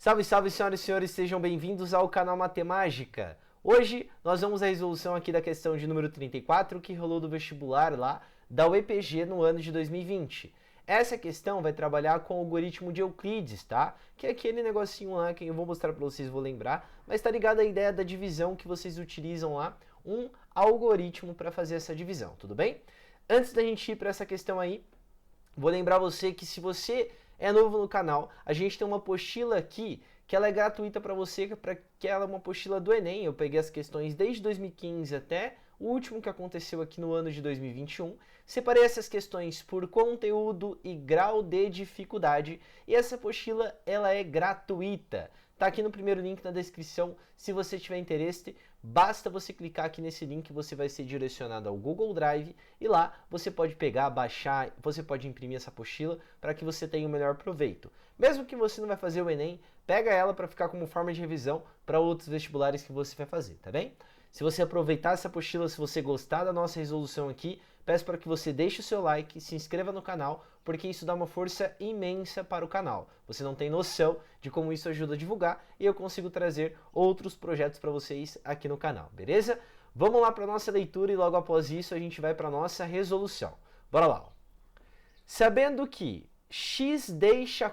Salve, salve, senhoras e senhores, sejam bem-vindos ao canal Matemágica. Hoje nós vamos à resolução aqui da questão de número 34 que rolou do vestibular lá da UEPG no ano de 2020. Essa questão vai trabalhar com o algoritmo de Euclides, tá? Que é aquele negocinho lá que eu vou mostrar para vocês, vou lembrar, mas tá ligado à ideia da divisão que vocês utilizam lá, um algoritmo para fazer essa divisão, tudo bem? Antes da gente ir para essa questão aí, vou lembrar você que se você é novo no canal, a gente tem uma apostila aqui que ela é gratuita para você, que ela é uma apostila do Enem. Eu peguei as questões desde 2015 até o último que aconteceu aqui no ano de 2021. Separei essas questões por conteúdo e grau de dificuldade e essa apostila ela é gratuita. Tá aqui no primeiro link na descrição. Se você tiver interesse, basta você clicar aqui nesse link, você vai ser direcionado ao Google Drive e lá você pode pegar, baixar, você pode imprimir essa apostila para que você tenha o melhor proveito. Mesmo que você não vai fazer o Enem, pega ela para ficar como forma de revisão para outros vestibulares que você vai fazer, tá bem? Se você aproveitar essa apostila, se você gostar da nossa resolução aqui, peço para que você deixe o seu like, se inscreva no canal, porque isso dá uma força imensa para o canal. Você não tem noção de como isso ajuda a divulgar e eu consigo trazer outros projetos para vocês aqui no canal, beleza? Vamos lá para a nossa leitura e logo após isso a gente vai para a nossa resolução. Bora lá. Sabendo que x deixa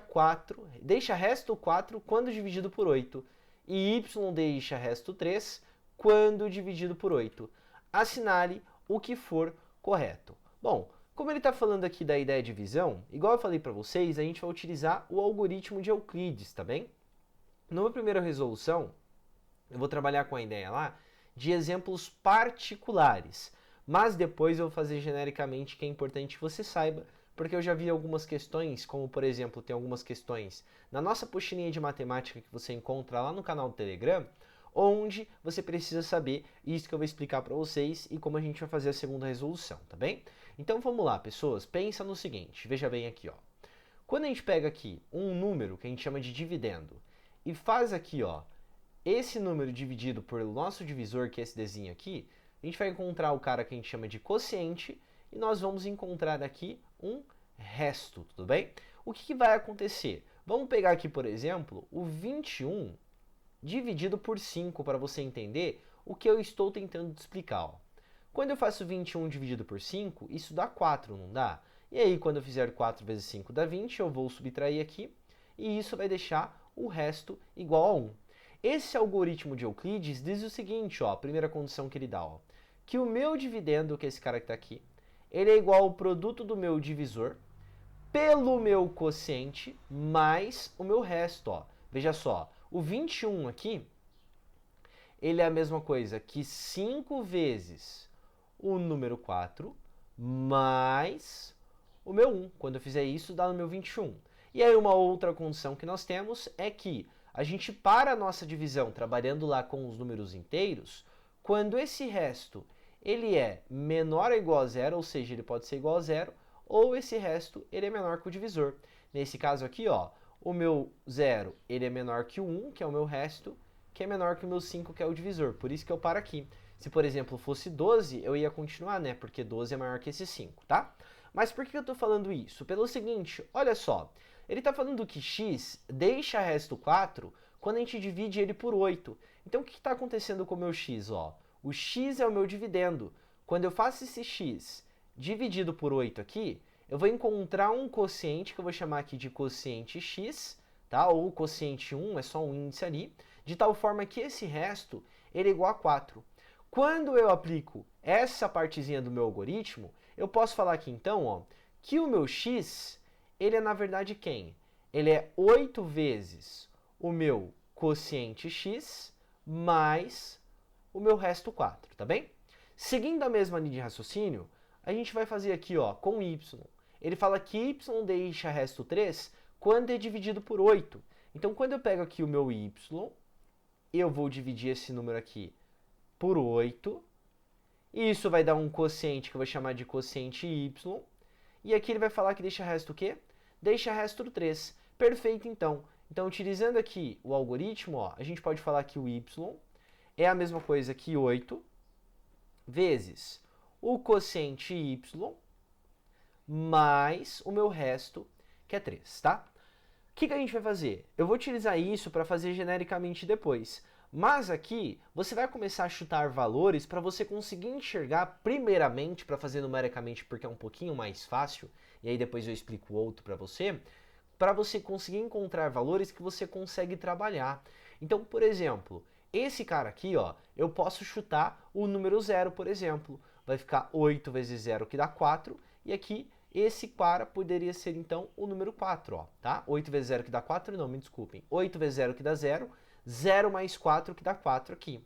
resto 4 quando dividido por 8 e y deixa resto 3 quando dividido por 8. Assinale o que for correto. Bom, como ele está falando aqui da ideia de divisão, igual eu falei para vocês, a gente vai utilizar o algoritmo de Euclides, tá bem? Numa primeira resolução, eu vou trabalhar com a ideia lá de exemplos particulares, mas depois eu vou fazer genericamente, que é importante que você saiba, porque eu já vi algumas questões, como por exemplo, tem algumas questões na nossa postilinha de matemática que você encontra lá no canal do Telegram, onde você precisa saber isso que eu vou explicar para vocês e como a gente vai fazer a segunda resolução, tá bem? Então vamos lá, pessoas, pensa no seguinte, veja bem aqui, ó. Quando a gente pega aqui um número que a gente chama de dividendo e faz aqui, ó, esse número dividido por nosso divisor, que é esse desenho aqui, a gente vai encontrar o cara que a gente chama de quociente e nós vamos encontrar aqui um resto, tudo bem? O que vai acontecer? Vamos pegar aqui, por exemplo, o 21 dividido por 5 para você entender o que eu estou tentando te explicar. Ó. Quando eu faço 21 dividido por 5, isso dá 4, não dá? E aí, quando eu fizer 4 vezes 5 dá 20, eu vou subtrair aqui e isso vai deixar o resto igual a 1. Esse algoritmo de Euclides diz o seguinte, ó, a primeira condição que ele dá, ó, que o meu dividendo, que é esse cara que está aqui, ele é igual ao produto do meu divisor pelo meu quociente mais o meu resto. Ó. Veja só, o 21 aqui, ele é a mesma coisa que 5 vezes o número 4 mais o meu 1. Quando eu fizer isso, dá no meu 21. E aí uma outra condição que nós temos é que a gente para a nossa divisão trabalhando lá com os números inteiros, quando esse resto ele é menor ou igual a zero, ou seja, ele pode ser igual a zero, ou esse resto ele é menor que o divisor. Nesse caso aqui, ó, o meu 0 ele é menor que o 1, que é o meu resto, que é menor que o meu 5, que é o divisor. Por isso que eu paro aqui. Se, por exemplo, fosse 12, eu ia continuar, né? Porque 12 é maior que esse 5, tá? Mas por que eu estou falando isso? Pelo seguinte, olha só. Ele está falando que x deixa resto 4 quando a gente divide ele por 8. Então, o que está acontecendo com o meu x? Ó? O x é o meu dividendo. Quando eu faço esse x dividido por 8 aqui, eu vou encontrar um quociente que eu vou chamar aqui de quociente x, tá? Ou quociente 1, é só um índice ali, de tal forma que esse resto ele é igual a 4. Quando eu aplico essa partezinha do meu algoritmo, eu posso falar aqui então, ó, que o meu x, ele é na verdade quem? Ele é 8 vezes o meu quociente x mais o meu resto 4, tá bem? Seguindo a mesma linha de raciocínio, a gente vai fazer aqui, ó, com y. Ele fala que y deixa resto 3 quando é dividido por 8. Então, quando eu pego aqui o meu y, eu vou dividir esse número aqui por 8. E isso vai dar um quociente que eu vou chamar de quociente y. E aqui ele vai falar que deixa resto o quê? Deixa resto 3. Perfeito, então. Então, utilizando aqui o algoritmo, ó, a gente pode falar que o y é a mesma coisa que 8 vezes o quociente y mais o meu resto, que é 3, tá? que a gente vai fazer? Eu vou utilizar isso para fazer genericamente depois. Mas aqui, você vai começar a chutar valores para você conseguir enxergar primeiramente, para fazer numericamente porque é um pouquinho mais fácil, e aí depois eu explico o outro para você conseguir encontrar valores que você consegue trabalhar. Então, por exemplo, esse cara aqui, ó, eu posso chutar o número 0, por exemplo. Vai ficar 8 vezes 0, que dá 4, e aqui esse cara poderia ser então o número 4, ó, tá? 8 vezes 0 que dá 4, não, me desculpem. 8 vezes 0 que dá 0, 0 mais 4 que dá 4 aqui.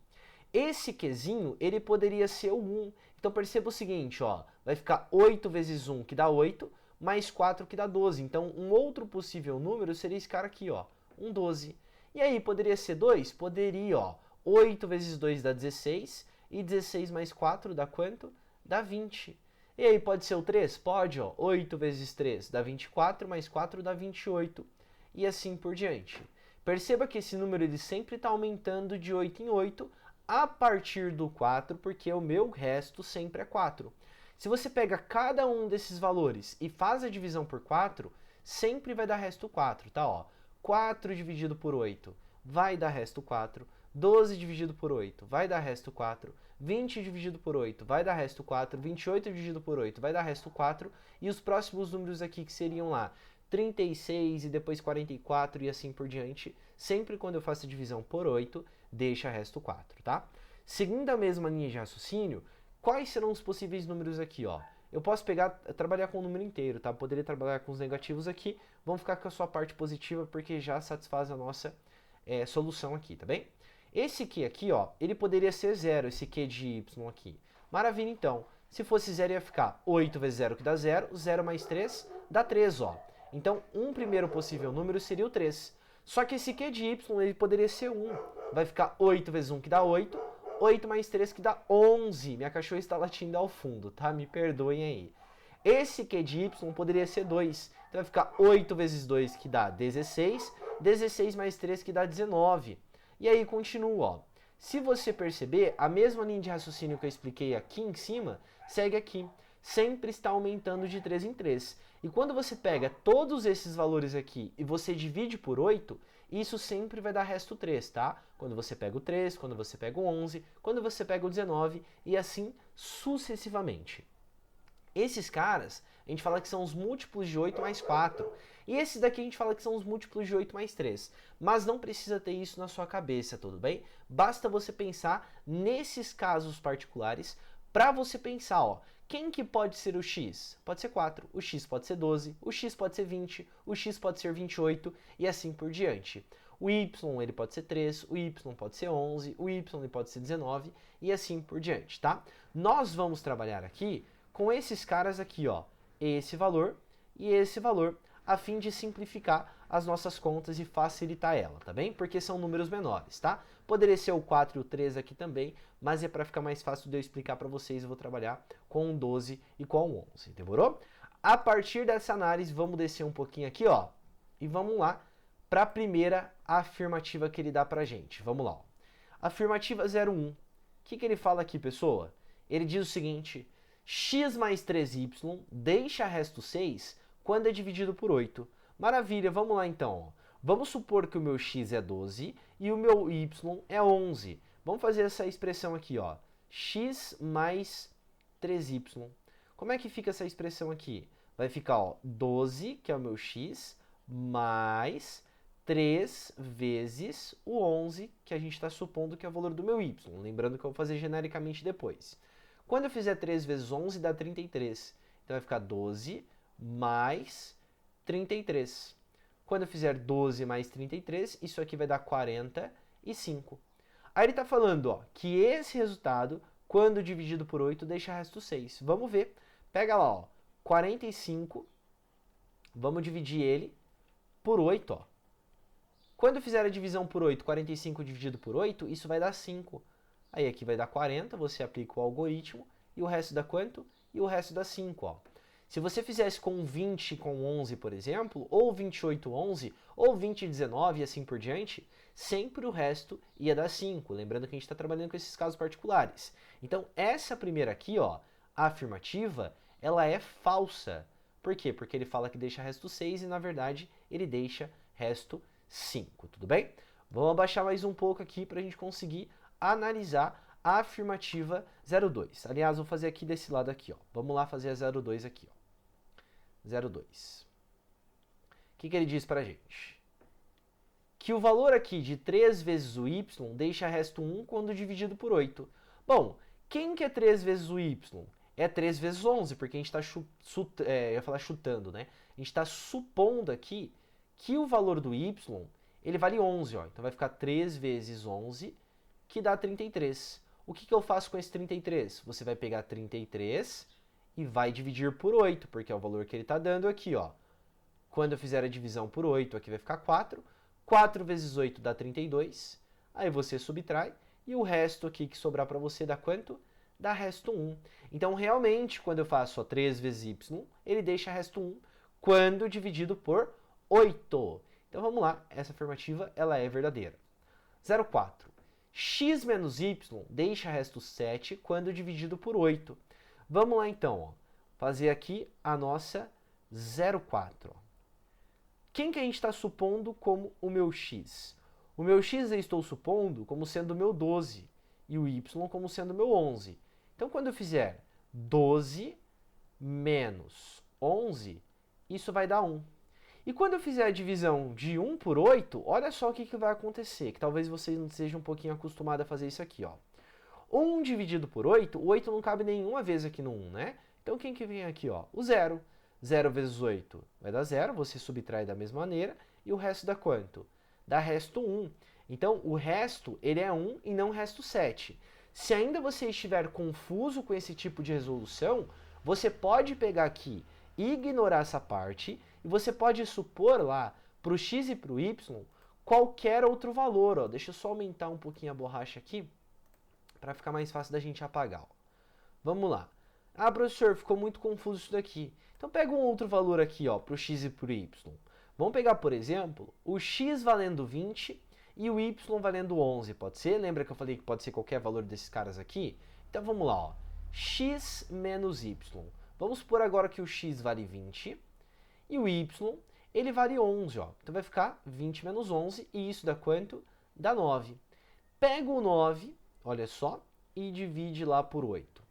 Esse Qzinho, ele poderia ser o 1. Então perceba o seguinte, ó, vai ficar 8 vezes 1 que dá 8, mais 4 que dá 12. Então um outro possível número seria esse cara aqui, ó, um 12. E aí, poderia ser 2? Poderia, ó. 8 vezes 2 dá 16, e 16 mais 4 dá quanto? Dá 20. E aí, pode ser o 3? Pode, ó. 8 vezes 3 dá 24, mais 4 dá 28. E assim por diante. Perceba que esse número ele sempre está aumentando de 8 em 8 a partir do 4, porque o meu resto sempre é 4. Se você pega cada um desses valores e faz a divisão por 4, sempre vai dar resto 4, tá? Ó, 4 dividido por 8 vai dar resto 4. 12 dividido por 8 vai dar resto 4. 20 dividido por 8 vai dar resto 4. 28 dividido por 8 vai dar resto 4. E os próximos números aqui que seriam lá 36 e depois 44 e assim por diante, sempre quando eu faço a divisão por 8, deixa resto 4, tá? Seguindo a mesma linha de raciocínio, quais serão os possíveis números aqui, ó? Eu posso trabalhar com o número inteiro, tá? Poderia trabalhar com os negativos aqui, vamos ficar com a sua parte positiva porque já satisfaz a nossa solução aqui, tá bem? Esse Q aqui, ó, ele poderia ser 0, esse Q de Y aqui. Maravilha, então. Se fosse 0, ia ficar 8 vezes 0, que dá 0. 0 mais 3 dá 3, ó. Então, um primeiro possível número seria o 3. Só que esse Q de Y, ele poderia ser 1. Vai ficar 8 vezes 1, que dá 8. 8 mais 3, que dá 11. Minha cachorra está latindo ao fundo, tá? Me perdoem aí. Esse Q de Y poderia ser 2. Então, vai ficar 8 vezes 2, que dá 16. 16 mais 3, que dá 19. E aí continua, ó. Se você perceber, a mesma linha de raciocínio que eu expliquei aqui em cima, segue aqui. Sempre está aumentando de 3 em 3. E quando você pega todos esses valores aqui e você divide por 8, isso sempre vai dar resto 3, tá? Quando você pega o 3, quando você pega o 11, quando você pega o 19 e assim sucessivamente. Esses caras, a gente fala que são os múltiplos de 8 mais 4. E esses daqui a gente fala que são os múltiplos de 8 mais 3. Mas não precisa ter isso na sua cabeça, tudo bem? Basta você pensar nesses casos particulares para você pensar, ó, quem que pode ser o x? Pode ser 4, o x pode ser 12, o x pode ser 20, o x pode ser 28 e assim por diante. O y ele pode ser 3, o y pode ser 11, o y ele pode ser 19 e assim por diante, tá? Nós vamos trabalhar aqui com esses caras aqui, ó, esse valor e esse valor, a fim de simplificar as nossas contas e facilitar ela, tá bem? Porque são números menores, tá? Poderia ser o 4 e o 3 aqui também, mas é para ficar mais fácil de eu explicar para vocês, eu vou trabalhar com o 12 e com o 11, demorou? A partir dessa análise, vamos descer um pouquinho aqui, ó, e vamos lá para a primeira afirmativa que ele dá pra gente. Vamos lá, ó. Afirmativa 01. O que ele fala aqui, pessoa? Ele diz o seguinte: x mais 3y deixa resto 6 quando é dividido por 8. Maravilha, vamos lá então. Vamos supor que o meu x é 12 e o meu y é 11. Vamos fazer essa expressão aqui, ó. X mais 3y. Como é que fica essa expressão aqui? Vai ficar, ó, 12, que é o meu x, mais 3 vezes o 11, que a gente está supondo que é o valor do meu y. Lembrando que eu vou fazer genericamente depois. Quando eu fizer 3 vezes 11, dá 33. Então vai ficar 12 mais 33. Quando eu fizer 12 mais 33, isso aqui vai dar 45. Aí ele está falando, ó, que esse resultado, quando dividido por 8, deixa resto 6. Vamos ver. Pega lá, ó, 45. Vamos dividir ele por 8, ó. Quando eu fizer a divisão por 8, 45 dividido por 8, isso vai dar 5. Aí aqui vai dar 40, você aplica o algoritmo, e o resto dá quanto? E o resto dá 5, ó. Se você fizesse com 20 com 11, por exemplo, ou 28, 11, ou 20, 19 e assim por diante, sempre o resto ia dar 5. Lembrando que a gente está trabalhando com esses casos particulares. Então, essa primeira aqui, ó, a afirmativa, ela é falsa. Por quê? Porque ele fala que deixa resto 6 e, na verdade, ele deixa resto 5, tudo bem? Vamos abaixar mais um pouco aqui para a gente conseguir analisar a afirmativa 02. Aliás, vou fazer aqui desse lado aqui, ó. Vamos lá fazer a 02 aqui, ó. 02. O que ele diz para a gente? Que o valor aqui de 3 vezes o y deixa resto 1 quando dividido por 8. Bom, quem que é 3 vezes o y? É 3 vezes 11, porque a gente está chutando, né? A gente está supondo aqui que o valor do y, ele vale 11, ó. Então vai ficar 3 vezes 11, que dá 33. O que eu faço com esse 33? Você vai pegar 33 e vai dividir por 8, porque é o valor que ele está dando aqui, ó. Quando eu fizer a divisão por 8, aqui vai ficar 4. 4 vezes 8 dá 32. Aí você subtrai. E o resto aqui que sobrar para você dá quanto? Dá resto 1. Então, realmente, quando eu faço 3 vezes y, ele deixa resto 1 quando dividido por 8. Então, vamos lá. Essa afirmativa ela é verdadeira. 04. X menos y deixa resto 7 quando dividido por 8. Vamos lá, então. Ó, fazer aqui a nossa 04. Ó. Quem que a gente está supondo como o meu x? O meu x eu estou supondo como sendo o meu 12 e o y como sendo o meu 11. Então, quando eu fizer 12 menos 11, isso vai dar 1. E quando eu fizer a divisão de 1 por 8, olha só o que vai acontecer, que talvez vocês não estejam um pouquinho acostumados a fazer isso aqui, ó. 1 dividido por 8, o 8 não cabe nenhuma vez aqui no 1, né? Então, quem que vem aqui, ó? O 0. 0 vezes 8 vai dar 0, você subtrai da mesma maneira, e o resto dá quanto? Dá resto 1. Então, o resto, ele é 1 e não resto 7. Se ainda você estiver confuso com esse tipo de resolução, você pode pegar aqui e ignorar essa parte, e você pode supor lá, para o x e para o y, qualquer outro valor. Ó. Deixa eu só aumentar um pouquinho a borracha aqui, para ficar mais fácil da gente apagar. Ó. Vamos lá. Ah, professor, ficou muito confuso isso daqui. Então pega um outro valor aqui, ó, para o x e para o y. Vamos pegar, por exemplo, o x valendo 20 e o y valendo 11, pode ser? Lembra que eu falei que pode ser qualquer valor desses caras aqui? Então vamos lá, ó. X menos y. Vamos supor agora que o x vale 20 e o y, ele vale 11, ó. Então vai ficar 20 menos 11 e isso dá quanto? Dá 9. Pega o 9, olha só, e divide lá por 8.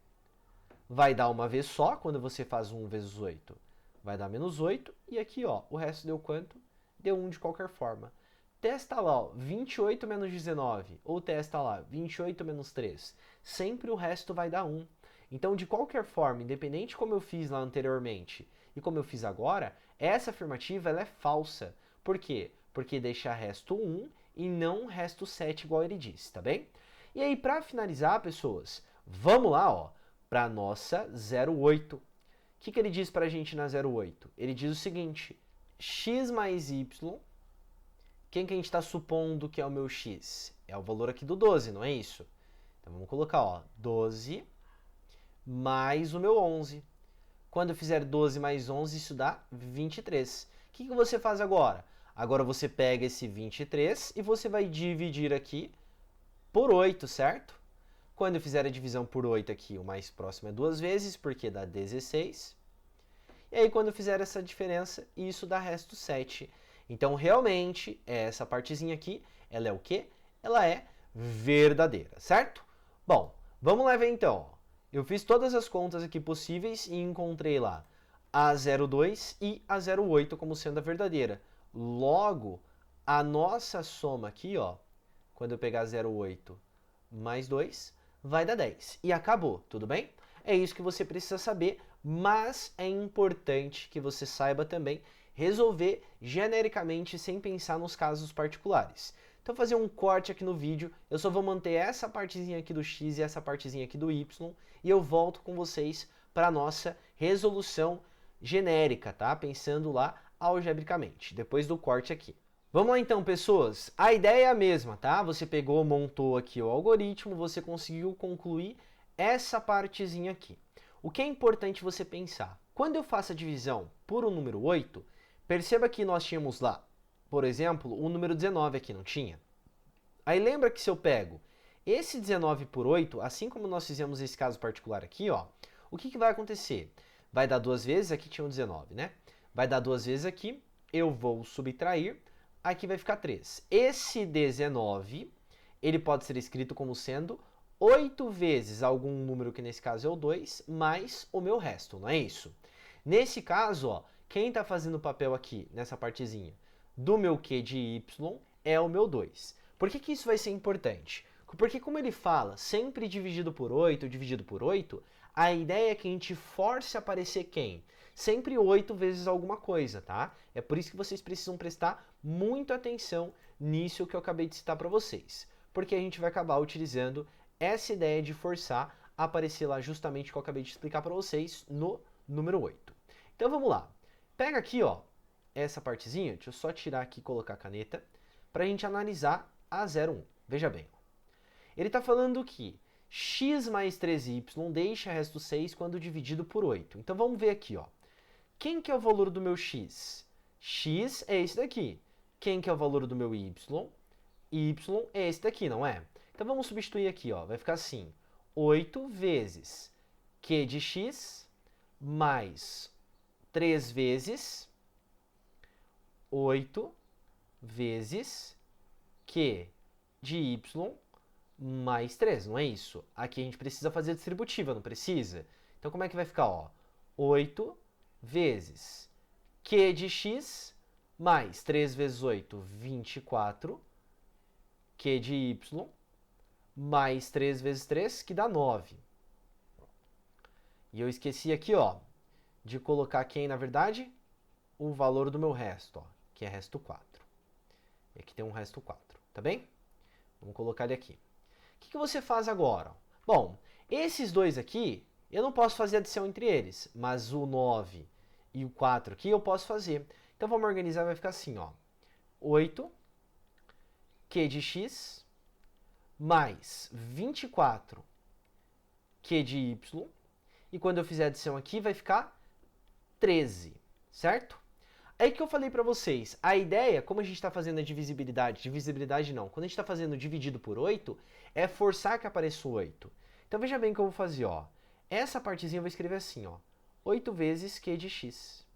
Vai dar uma vez só, quando você faz 1 vezes 8. Vai dar menos 8, e aqui, ó, o resto deu quanto? Deu 1 de qualquer forma. Testa lá, ó, 28 menos 19, ou testa lá, 28 menos 3. Sempre o resto vai dar 1. Então, de qualquer forma, independente como eu fiz lá anteriormente e como eu fiz agora, essa afirmativa ela é falsa. Por quê? Porque deixa resto 1 e não resto 7, igual ele disse, tá bem? E aí, para finalizar, pessoas, vamos lá, ó, para a nossa 08. O que ele diz para a gente na 08? Ele diz o seguinte, x mais y, quem que a gente está supondo que é o meu x? É o valor aqui do 12, não é isso? Então vamos colocar, ó, 12 mais o meu 11. Quando eu fizer 12 mais 11, isso dá 23. O que você faz agora? Agora você pega esse 23 e você vai dividir aqui por 8, certo? Quando eu fizer a divisão por 8 aqui, o mais próximo é 2 vezes, porque dá 16. E aí, quando eu fizer essa diferença, isso dá resto 7. Então, realmente, essa partezinha aqui, ela é o quê? Ela é verdadeira, certo? Bom, vamos lá ver então. Eu fiz todas as contas aqui possíveis e encontrei lá a 02 e a 08 como sendo a verdadeira. Logo, a nossa soma aqui, ó, quando eu pegar 08 mais 2, vai dar 10. E acabou, tudo bem? É isso que você precisa saber, mas é importante que você saiba também resolver genericamente sem pensar nos casos particulares. Então, vou fazer um corte aqui no vídeo, eu só vou manter essa partezinha aqui do x e essa partezinha aqui do y, e eu volto com vocês para a nossa resolução genérica, tá? Pensando lá algebricamente, depois do corte aqui. Vamos lá então, pessoas. A ideia é a mesma, tá? Você pegou, montou aqui o algoritmo, você conseguiu concluir essa partezinha aqui. O que é importante você pensar? Quando eu faço a divisão por um número 8, perceba que nós tínhamos lá, por exemplo, o número 19 aqui, não tinha? Aí lembra que se eu pego esse 19 por 8, assim como nós fizemos esse caso particular aqui, ó, o que vai acontecer? Vai dar 2 vezes, aqui tinha um 19, né? Vai dar 2 vezes aqui, eu vou subtrair, aqui vai ficar 3. Esse 19, ele pode ser escrito como sendo 8 vezes algum número, que nesse caso é o 2, mais o meu resto, não é isso? Nesse caso, ó, quem está fazendo o papel aqui, nessa partezinha, do meu Q de y é o meu 2. Por que isso vai ser importante? Porque como ele fala sempre dividido por 8, a ideia é que a gente force a aparecer quem? Sempre 8 vezes alguma coisa, tá? É por isso que vocês precisam prestar muita atenção nisso que eu acabei de citar para vocês. Porque a gente vai acabar utilizando essa ideia de forçar a aparecer lá justamente o que eu acabei de explicar para vocês no número 8. Então vamos lá. Pega aqui, ó, essa partezinha, deixa eu só tirar aqui e colocar a caneta, para a gente analisar a 01. Veja bem. Ele está falando que x mais 3y deixa resto 6 quando dividido por 8. Então vamos ver aqui, ó. Quem que é o valor do meu x? X é esse daqui. Quem que é o valor do meu y? Y é esse daqui, não é? Então vamos substituir aqui, ó. Vai ficar assim: 8 vezes q de x mais 3 vezes 8 vezes q de y mais 3, não é isso? Aqui a gente precisa fazer a distributiva, não precisa? Então como é que vai ficar, ó? 8 vezes q de x mais 3 vezes 8, 24, q de y mais 3 vezes 3, que dá 9. E eu esqueci aqui, ó, de colocar quem, na verdade? O valor do meu resto, ó, que é resto 4. E aqui tem um resto 4, tá bem? Vamos colocar ele aqui. O que você faz agora? Bom, esses dois aqui, eu não posso fazer adição entre eles, mas o 9 e o 4 aqui eu posso fazer. Então vamos organizar, vai ficar assim, ó. 8 q de x mais 24 q de y. E quando eu fizer adição aqui, vai ficar 13, certo? Aí que eu falei para vocês, a ideia, como a gente está fazendo a divisibilidade não, quando a gente está fazendo dividido por 8, é forçar que apareça o 8. Então veja bem o que eu vou fazer, ó. Essa partezinha eu vou escrever assim, ó. 8 vezes q de x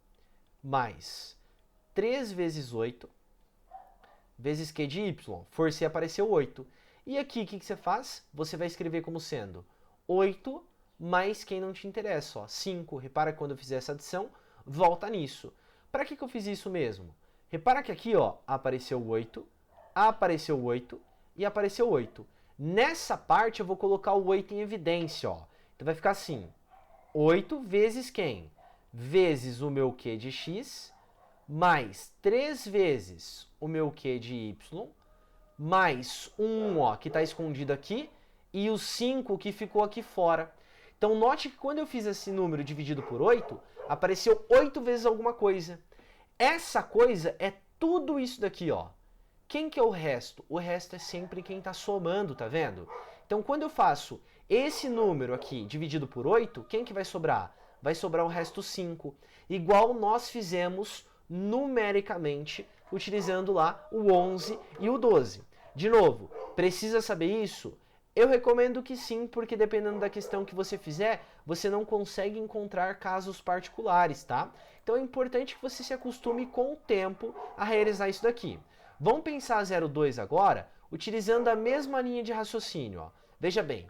mais 3 vezes 8 vezes q de y. Forcei aparecer o 8. E aqui, o que você faz? Você vai escrever como sendo 8 mais quem não te interessa, ó. 5. Repara que quando eu fizer essa adição, volta nisso. Para que eu fiz isso mesmo? Repara que aqui, ó, apareceu 8 e apareceu 8. Nessa parte eu vou colocar o 8 em evidência, ó. Então vai ficar assim: 8 vezes quem? Vezes o meu q de x, mais 3 vezes o meu q de y, mais 1, ó, que está escondido aqui, e o 5 que ficou aqui fora. Então note que quando eu fiz esse número dividido por 8, apareceu 8 vezes alguma coisa. Essa coisa é tudo isso daqui, ó. Quem que é o resto? O resto é sempre quem está somando, tá vendo? Então quando eu faço esse número aqui dividido por 8, quem que vai sobrar? Vai sobrar o resto 5. Igual nós fizemos numericamente, utilizando lá o 11 e o 12. De novo, precisa saber isso? Eu recomendo que sim, porque dependendo da questão que você fizer, você não consegue encontrar casos particulares, tá? Então é importante que você se acostume com o tempo a realizar isso daqui. Vamos pensar a 02 agora, utilizando a mesma linha de raciocínio, ó. Veja bem,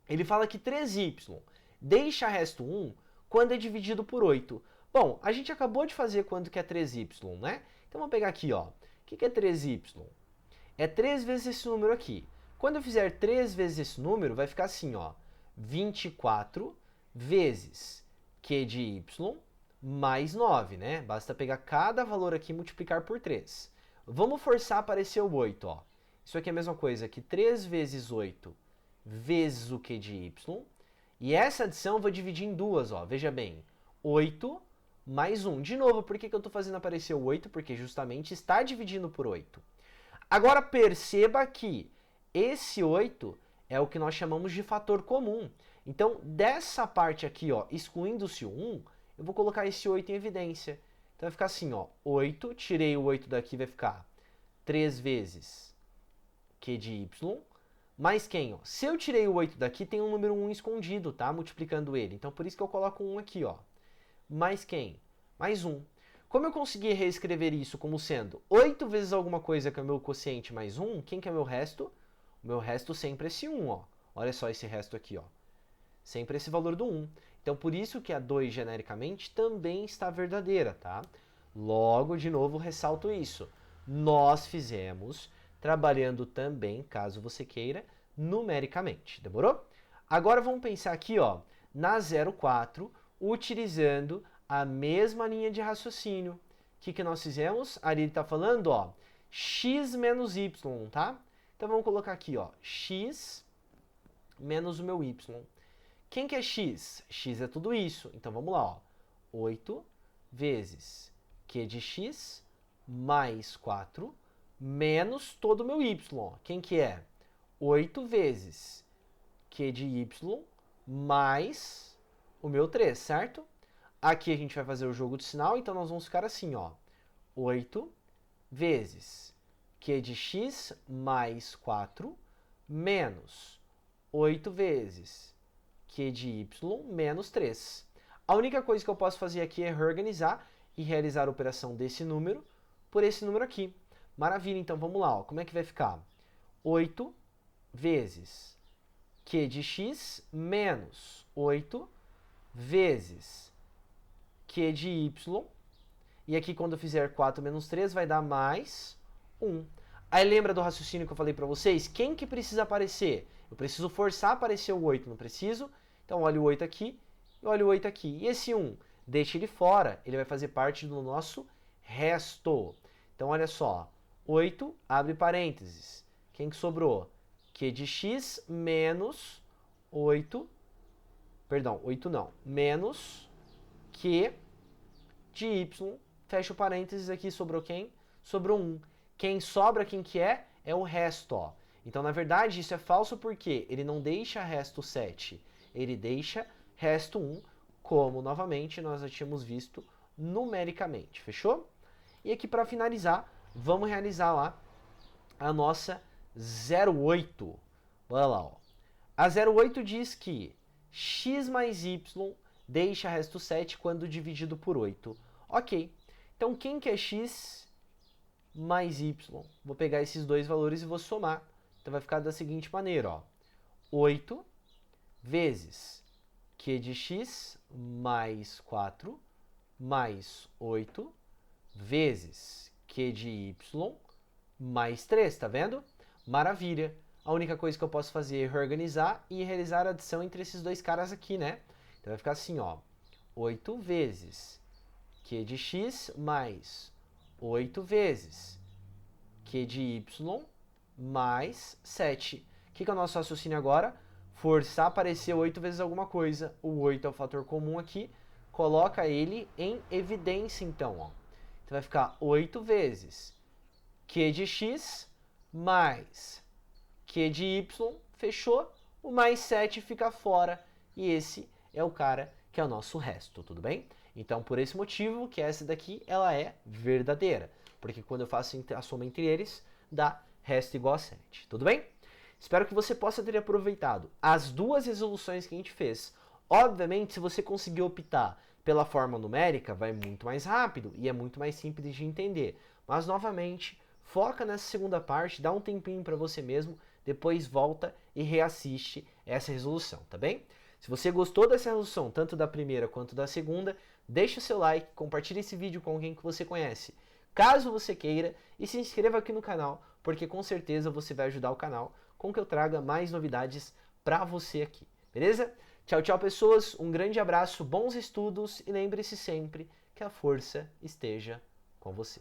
ele fala que 3y deixa resto 1 quando é dividido por 8. Bom, a gente acabou de fazer quanto que é 3y, né? Então vamos pegar aqui, ó. O que é 3y? É 3 vezes esse número aqui. Quando eu fizer 3 vezes esse número, vai ficar assim, ó. 24 vezes q de y mais 9, né? Basta pegar cada valor aqui e multiplicar por 3. Vamos forçar a aparecer o 8, ó. Isso aqui é a mesma coisa que 3 vezes 8 vezes o q de y. E essa adição eu vou dividir em duas, ó. Veja bem, 8 mais 1. De novo, por que eu estou fazendo aparecer o 8? Porque justamente está dividindo por 8. Agora perceba que esse 8 é o que nós chamamos de fator comum. Então, dessa parte aqui, ó, excluindo-se o 1, eu vou colocar esse 8 em evidência. Então vai ficar assim, ó, 8, tirei o 8 daqui, vai ficar 3 vezes q de y, mais quem? Ó? Se eu tirei o 8 daqui, tem um número 1 escondido, tá? Multiplicando ele. Então por isso que eu coloco 1 aqui, ó. Mais quem? Mais 1. Como eu consegui reescrever isso como sendo 8 vezes alguma coisa que é o meu quociente mais 1, quem que é meu resto? O meu resto sempre é esse 1, ó. Olha só esse resto aqui, ó. Sempre esse valor do 1. Então, por isso que a 2, genericamente, também está verdadeira, tá? Logo, de novo, ressalto isso. Nós fizemos trabalhando também, caso você queira, numericamente. Demorou? Agora, vamos pensar aqui, ó, na 04, utilizando a mesma linha de raciocínio. O que nós fizemos? Ali ele está falando, ó, x menos y, tá? Então, vamos colocar aqui, ó, x menos o meu y. Quem que é x? X é tudo isso. Então, vamos lá, ó. 8 vezes q de x mais 4 menos todo o meu y. Quem que é? 8 vezes q de y mais o meu 3, certo? Aqui a gente vai fazer o jogo de sinal, então nós vamos ficar assim, ó. 8 vezes q de x mais 4 menos 8 vezes q de y menos 3. A única coisa que eu posso fazer aqui é reorganizar e realizar a operação desse número por esse número aqui. Maravilha, então vamos lá, ó. Como é que vai ficar? 8 vezes q de x menos 8 vezes q de y. E aqui, quando eu fizer 4 menos 3, vai dar mais 1. Aí lembra do raciocínio que eu falei para vocês? Quem que precisa aparecer? Eu preciso forçar a aparecer o 8, não preciso? Então, olha o 8 aqui e olha o 8 aqui. E esse 1? Deixa ele fora, ele vai fazer parte do nosso resto. Então, olha só. 8, abre parênteses. Quem que sobrou? Q de x menos 8, perdão, 8 não, menos Q de y, fecha o parênteses aqui, sobrou quem? Sobrou 1. Quem sobra, quem que é? É o resto, ó. Então, na verdade, isso é falso porque ele não deixa resto 7, ele deixa resto 1, como, novamente, nós já tínhamos visto numericamente, fechou? E aqui, para finalizar, vamos realizar lá a nossa 08. Olha lá, ó. A 08 diz que x mais y deixa resto 7 quando dividido por 8. Ok. Então, quem que é x mais y? Vou pegar esses dois valores e vou somar. Então, vai ficar da seguinte maneira, ó. 8 vezes q de x mais 4 mais 8 vezes q de y mais 3, tá vendo? Maravilha. A única coisa que eu posso fazer é reorganizar e realizar a adição entre esses dois caras aqui, né? Então vai ficar assim, ó. 8 vezes q de x mais 8 vezes q de y mais 7. O que é o nosso raciocínio agora? Forçar aparecer 8 vezes alguma coisa. O 8 é o fator comum aqui. Coloca ele em evidência, então, ó. Então vai ficar 8 vezes q de x mais q de y, fechou? O mais 7 fica fora e esse é o cara que é o nosso resto, tudo bem? Então, por esse motivo que essa daqui, ela é verdadeira, porque quando eu faço a soma entre eles, dá resto igual a 7, tudo bem? Espero que você possa ter aproveitado as duas resoluções que a gente fez. Obviamente, se você conseguir optar pela forma numérica, vai muito mais rápido e é muito mais simples de entender. Mas, novamente, foca nessa segunda parte, dá um tempinho para você mesmo, depois volta e reassiste essa resolução, tá bem? Se você gostou dessa resolução, tanto da primeira quanto da segunda, deixa o seu like, compartilhe esse vídeo com alguém que você conhece, caso você queira, e se inscreva aqui no canal, porque com certeza você vai ajudar o canal com que eu traga mais novidades para você aqui, beleza? Tchau, tchau, pessoas, um grande abraço, bons estudos e lembre-se sempre que a força esteja com você.